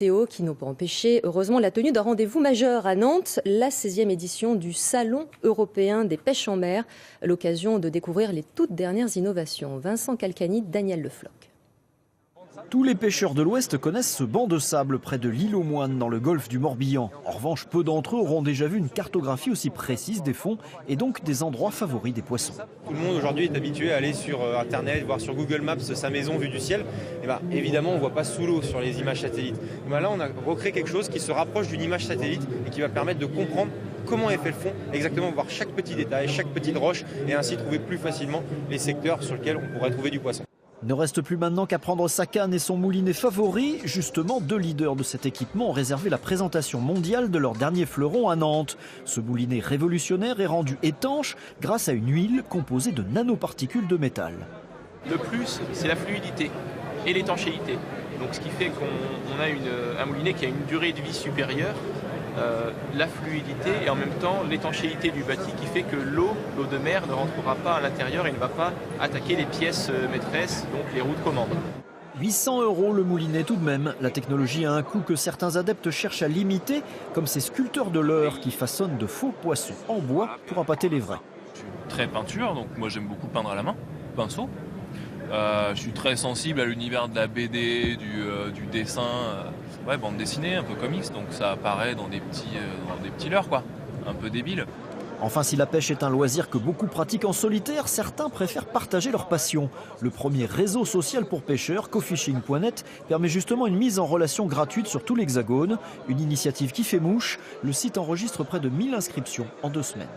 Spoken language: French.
Théo qui n'ont pas empêché, heureusement, la tenue d'un rendez-vous majeur à Nantes, la 16e édition du Salon européen des pêches en mer, l'occasion de découvrir les toutes dernières innovations. Vincent Calcani, Daniel Le Floch. Tous les pêcheurs de l'Ouest connaissent ce banc de sable près de l'île aux Moines dans le golfe du Morbihan. En revanche, peu d'entre eux auront déjà vu une cartographie aussi précise des fonds et donc des endroits favoris des poissons. Tout le monde aujourd'hui est habitué à aller sur Internet, voir sur Google Maps sa maison vue du ciel. Et évidemment, on ne voit pas sous l'eau sur les images satellites. Là, on a recréé quelque chose qui se rapproche d'une image satellite et qui va permettre de comprendre comment est fait le fond, exactement voir chaque petit détail, chaque petite roche et ainsi trouver plus facilement les secteurs sur lesquels on pourrait trouver du poisson. Ne reste plus maintenant qu'à prendre sa canne et son moulinet favori. Justement, deux leaders de cet équipement ont réservé la présentation mondiale de leur dernier fleuron à Nantes. Ce moulinet révolutionnaire est rendu étanche grâce à une huile composée de nanoparticules de métal. Le plus, c'est la fluidité et l'étanchéité. Donc ce qui fait qu'on a un moulinet qui a une durée de vie supérieure, la fluidité et en même temps l'étanchéité du bâti qui fait que l'eau de mer ne rentrera pas à l'intérieur et ne va pas attaquer les pièces maîtresses, donc les roues de commande. 800 € le moulinet tout de même. La technologie a un coût que certains adeptes cherchent à limiter, comme ces sculpteurs de l'Eure qui façonnent de faux poissons en bois pour appâter les vrais. Je suis très peinture, donc moi j'aime beaucoup peindre à la main, pinceau. Je suis très sensible à l'univers de la BD, du dessin, bande dessinée, un peu comics, donc ça apparaît dans des petits leurres, quoi, un peu débiles. Enfin, si la pêche est un loisir que beaucoup pratiquent en solitaire, certains préfèrent partager leur passion. Le premier réseau social pour pêcheurs, cofishing.net, permet justement une mise en relation gratuite sur tout l'Hexagone. Une initiative qui fait mouche. Le site enregistre près de 1000 inscriptions en 2 semaines.